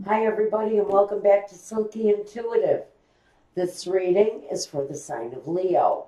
Hi everybody and welcome back to Silky Intuitive. This reading is for the sign of Leo.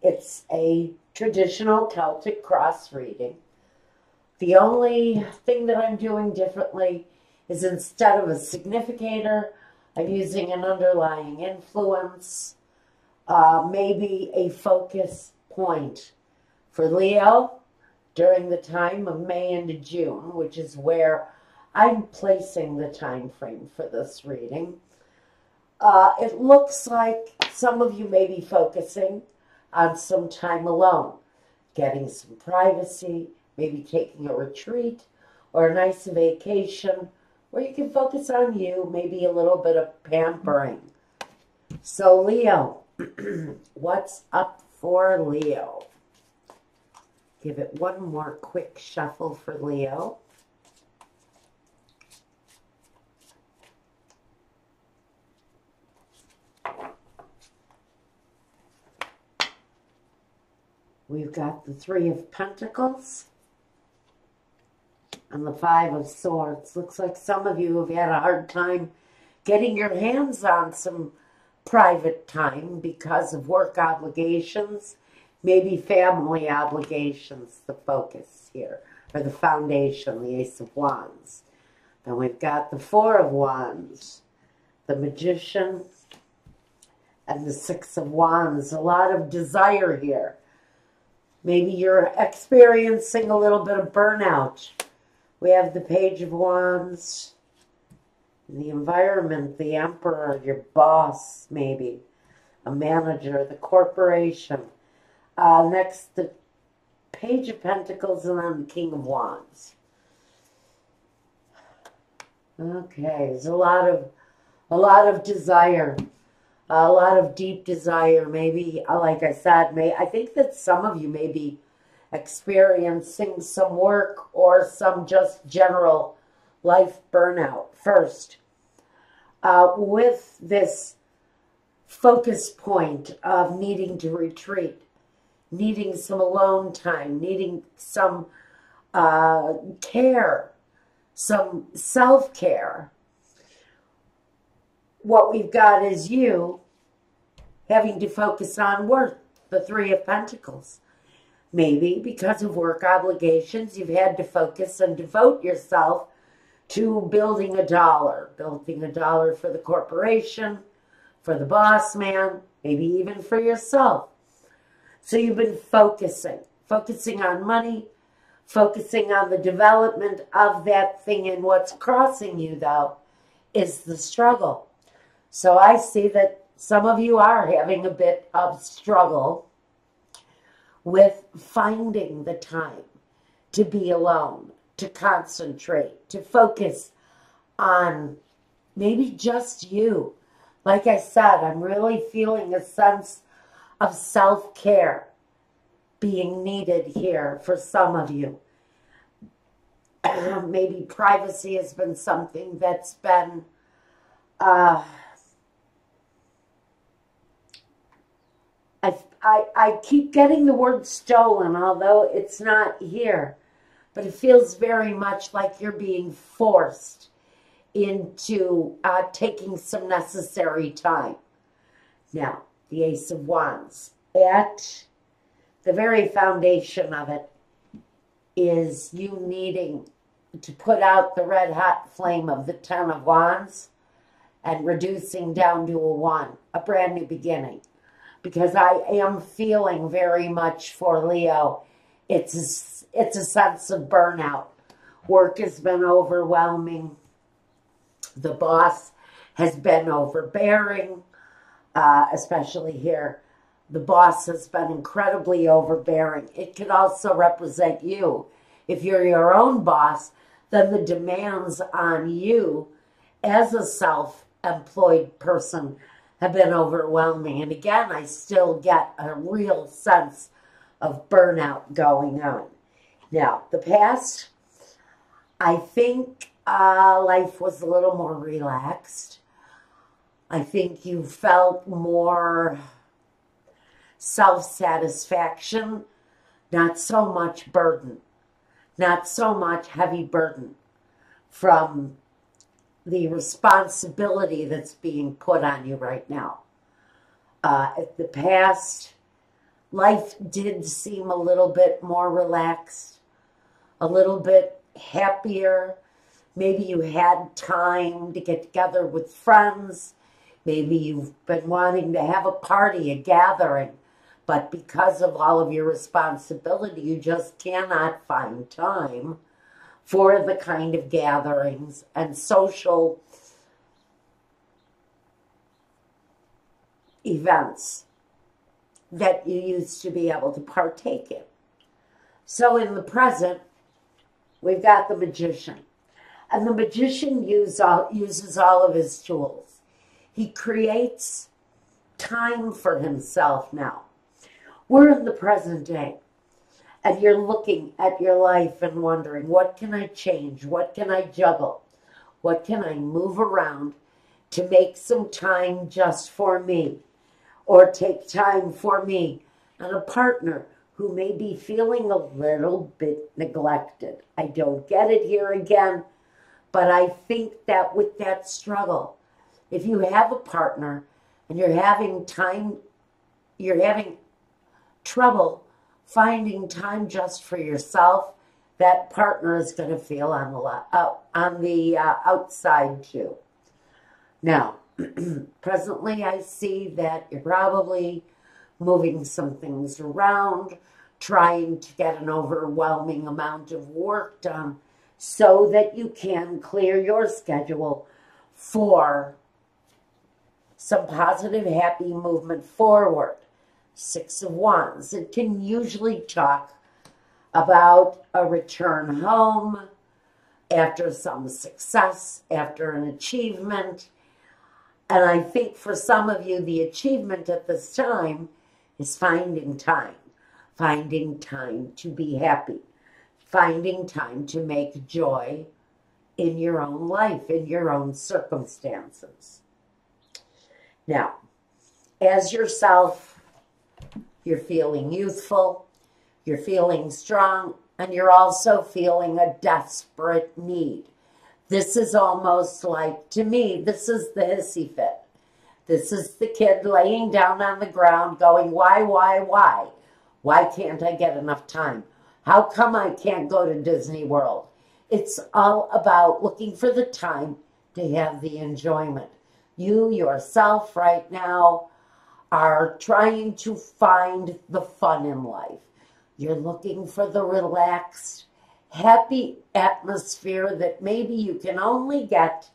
It's a traditional Celtic cross reading. The only thing that I'm doing differently is instead of a significator, I'm using an underlying influence, maybe a focus point for Leo during the time of May into June, which is where I'm placing the time frame for this reading. It looks like some of you may be focusing on some time alone, getting some privacy, maybe taking a retreat or a nice vacation where you can focus on you, maybe a little bit of pampering. So Leo, what's up for Leo? Give it one more quick shuffle for Leo. We've got the Three of Pentacles and the Five of Swords. Looks like some of you have had a hard time getting your hands on some private time because of work obligations, maybe family obligations, the focus here, or the foundation, the Ace of Wands. Then we've got the Four of Wands, the Magician, and the Six of Wands. A lot of desire here. Maybe you're experiencing a little bit of burnout. We have the Page of Wands, the environment, the Emperor, your boss, maybe, a manager, the corporation. Next, the Page of Pentacles, and then the King of Wands. Okay, there's a lot of desire. A lot of deep desire, maybe, like I said, I think that some of you may be experiencing some work or some just general life burnout. First, with this focus point of needing to retreat, needing some alone time, needing some care, some self-care, what we've got is you having to focus on work, the Three of Pentacles. Maybe because of work obligations, you've had to focus and devote yourself to building a dollar for the corporation, for the boss man, maybe even for yourself. So you've been focusing on money, focusing on the development of that thing, and what's crossing you, though, is the struggle. So I see that some of you are having a bit of struggle with finding the time to be alone, to concentrate, to focus on maybe just you. Like I said, I'm really feeling a sense of self-care being needed here for some of you. Maybe privacy has been something that's been I keep getting the word stolen, although it's not here. But it feels very much like you're being forced into taking some necessary time. Now, the Ace of Wands. At the very foundation of it is you needing to put out the red-hot flame of the Ten of Wands and reducing down to a 1, a brand new beginning. Because I am feeling very much for Leo, it's a sense of burnout. Work has been overwhelming. The boss has been overbearing, especially here. The boss has been incredibly overbearing. It could also represent you. If you're your own boss, then the demands on you as a self-employed person have been overwhelming. And again, I still get a real sense of burnout going on. Now, the past, I think life was a little more relaxed. I think you felt more self-satisfaction, not so much burden, not so much heavy burden from the responsibility that's being put on you right now. At the past, life did seem a little bit more relaxed, a little bit happier. Maybe you had time to get together with friends. Maybe you've been wanting to have a party, a gathering, but because of all of your responsibility, you just cannot find time for the kind of gatherings and social events that you used to be able to partake in. So in the present, we've got the magician. And the magician uses all of his tools. He creates time for himself now. We're in the present day. And you're looking at your life and wondering, what can I change? What can I juggle? What can I move around to make some time just for me? Or take time for me and a partner who may be feeling a little bit neglected. I don't get it here again, but I think that with that struggle, if you have a partner and you're having trouble finding time just for yourself, that partner is going to feel on the outside too. Now, presently I see that you're probably moving some things around, trying to get an overwhelming amount of work done so that you can clear your schedule for some positive, happy movement forward. 6 of Wands. It can usually talk about a return home after some success, after an achievement. And I think for some of you, the achievement at this time is finding time to be happy, finding time to make joy in your own life, in your own circumstances. Now, as yourself, you're feeling youthful, you're feeling strong, and you're also feeling a desperate need. This is almost like, to me, this is the hissy fit. This is the kid laying down on the ground going, why? Why can't I get enough time? How come I can't go to Disney World? It's all about looking for the time to have the enjoyment. You yourself right now are trying to find the fun in life. You're looking for the relaxed, happy atmosphere that maybe you can only get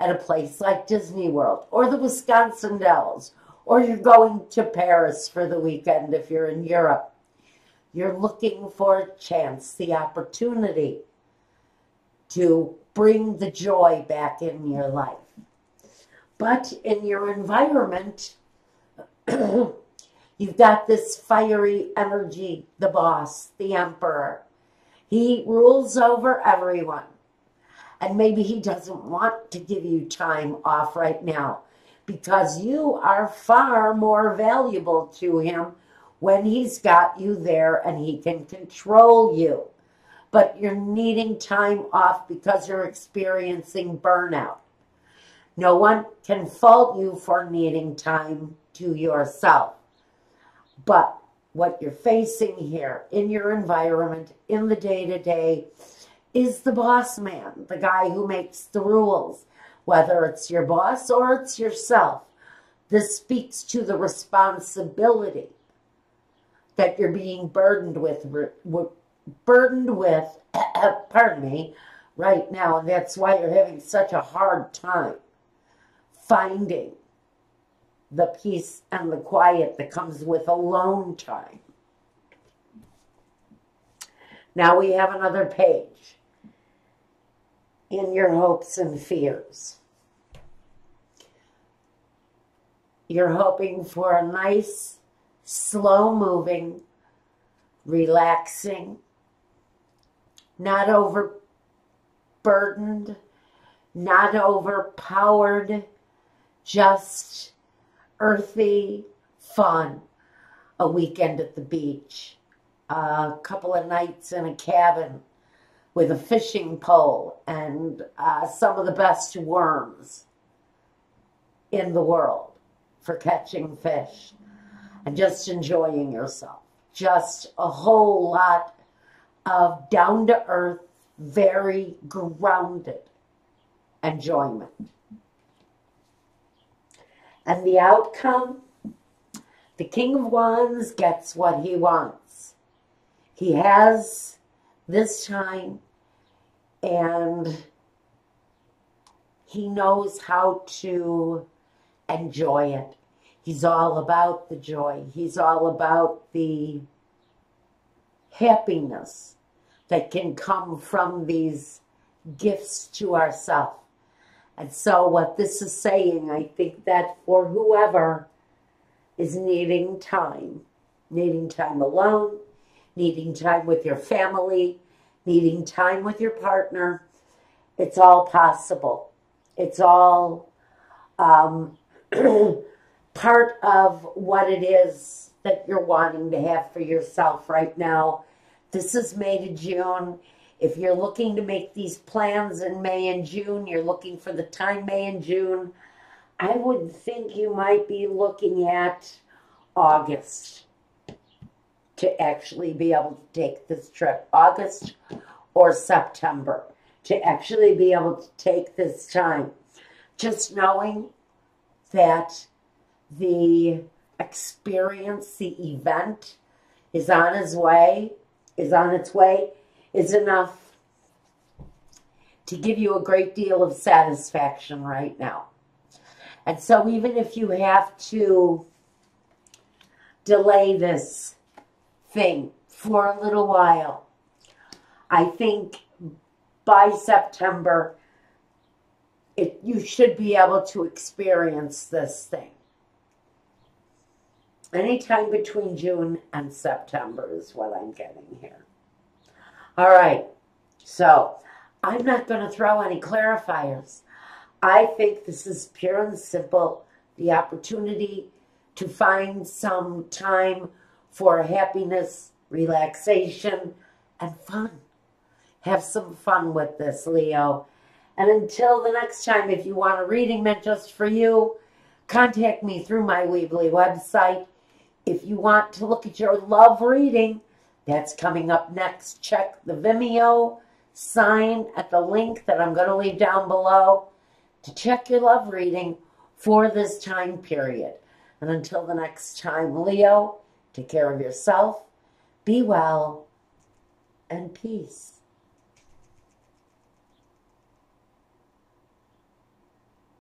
at a place like Disney World or the Wisconsin Dells, or you're going to Paris for the weekend if you're in Europe. You're looking for a chance, the opportunity to bring the joy back in your life. But in your environment, you've got this fiery energy, the boss, the emperor. He rules over everyone. And maybe he doesn't want to give you time off right now because you are far more valuable to him when he's got you there and he can control you. But you're needing time off because you're experiencing burnout. No one can fault you for needing time to yourself. But what you're facing here in your environment, in the day-to-day, is the boss man, the guy who makes the rules, whether it's your boss or it's yourself. This speaks to the responsibility that you're being burdened with, pardon me, right now. And that's why you're having such a hard time finding the peace and the quiet that comes with alone time. Now we have another page. In your hopes and fears. You're hoping for a nice, slow-moving, relaxing, not overburdened, not overpowered, just earthy fun. A weekend at the beach, a couple of nights in a cabin, with a fishing pole and some of the best worms in the world for catching fish and just enjoying yourself. Just a whole lot of down-to-earth, very grounded enjoyment. And the outcome, the King of Wands gets what he wants. He has this time, and he knows how to enjoy it. He's all about the joy. He's all about the happiness that can come from these gifts to ourselves. And so what this is saying, I think that for whoever is needing time alone, needing time with your family, needing time with your partner, it's all possible. It's all part of what it is that you're wanting to have for yourself right now. This is May to June. If you're looking to make these plans in May and June, you're looking for the time May and June, I would think you might be looking at August to actually be able to take this trip. August or September to actually be able to take this time. Just knowing that the experience, the event is on its way, is enough to give you a great deal of satisfaction right now. And so even if you have to delay this thing for a little while, I think by September, you should be able to experience this thing. Anytime between June and September is what I'm getting here. All right, so I'm not going to throw any clarifiers. I think this is pure and simple, the opportunity to find some time for happiness, relaxation, and fun. Have some fun with this, Leo. And until the next time, if you want a reading meant just for you, contact me through my Weebly website. If you want to look at your love reading, that's coming up next. Check the Vimeo sign at the link that I'm going to leave down below to check your love reading for this time period. And until the next time, Leo, take care of yourself, be well, and peace.